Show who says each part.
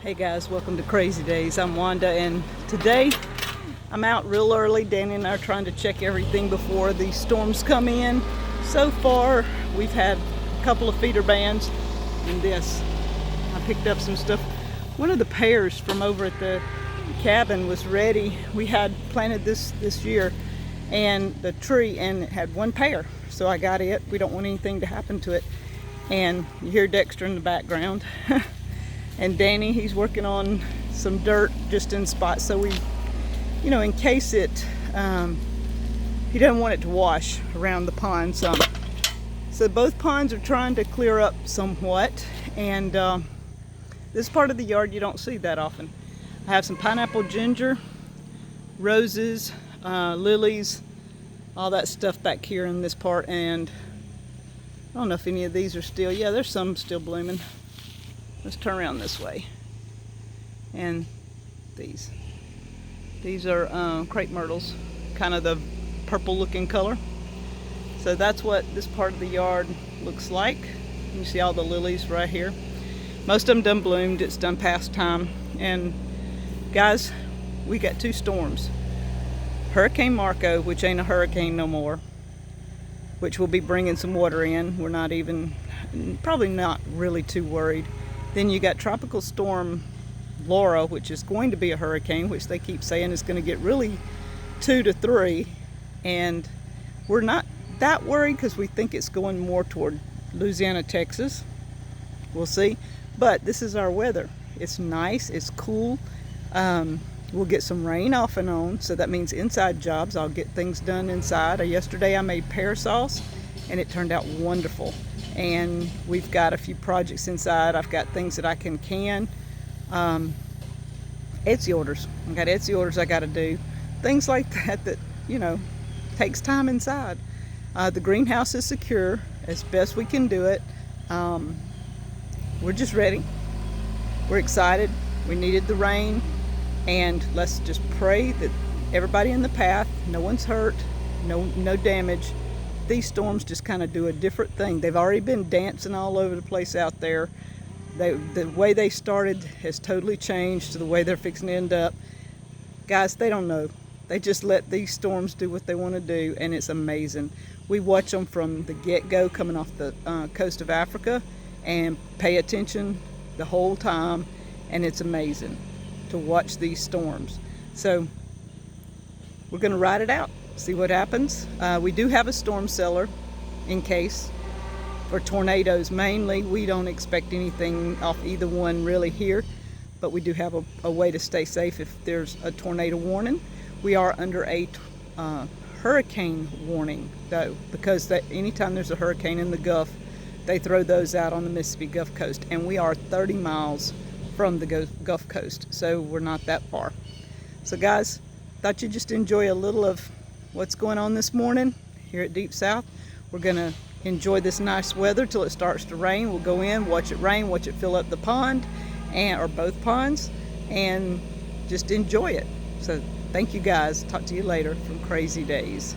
Speaker 1: Hey guys, welcome to Crazy Days. I'm Wanda, and today I'm out real early. Danny and I are trying to check everything before the storms come in. So far, we've had a couple of feeder bands and this. I picked up some stuff. One of the pears from over at the cabin was ready. We had planted this year, and the tree, and it had one pear. So I got it. We don't want anything to happen to it. And you hear Dexter in the background. And Danny, he's working on some dirt just in spots, so we, in case it, he doesn't want it to wash around the pond some. So both ponds are trying to clear up somewhat, and this part of the yard you don't see that often. I have some pineapple ginger, roses, lilies, all that stuff back here in this part, and I don't know if any of these are still, yeah, there's some still blooming. Let's turn around this way. And these are crepe myrtles, kind of the purple looking color. So that's what this part of the yard looks like. You see all the lilies right here. Most of them done bloomed. It's done past time. And guys, we got two storms. Hurricane Marco, which ain't a hurricane no more, which will be bringing some water in. We're not even, probably not really too worried. Then you got Tropical Storm Laura, which is going to be a hurricane, which they keep saying is going to get really 2 to 3. And we're not that worried because we think it's going more toward Louisiana, Texas. We'll see. But this is our weather. It's nice. It's cool. We'll get some rain off and on, so that means inside jobs. I'll get things done inside. Yesterday I made pear sauce, and it turned out wonderful. And we've got a few projects inside. I've got things that I can Etsy orders. I've got Etsy orders I got to do. Things like that takes time inside. The greenhouse is secure as best we can do it. We're just ready. We're excited. We needed the rain, and let's just pray that everybody in the path, no one's hurt, no damage. These storms just kind of do a different thing. They've already been dancing all over the place out there. The way they started has totally changed to the way they're fixing to end up. Guys, they don't know. They just let these storms do what they want to do, and it's amazing. We watch them from the get-go coming off the coast of Africa and pay attention the whole time, and it's amazing to watch these storms. So we're going to ride it out. See what happens. We do have a storm cellar in case for tornadoes. Mainly, we don't expect anything off either one really here, but we do have a way to stay safe if there's a tornado warning. We are under a hurricane warning though, because anytime there's a hurricane in the Gulf, they throw those out on the Mississippi Gulf Coast, and we are 30 miles from the Gulf Coast, so we're not that far. So guys, thought you'd just enjoy a little of what's going on this morning here at Deep South. We're gonna enjoy this nice weather till it starts to rain. We'll go in, watch it rain, watch it fill up the pond, or both ponds, and just enjoy it. So thank you guys. Talk to you later from Crazy Days.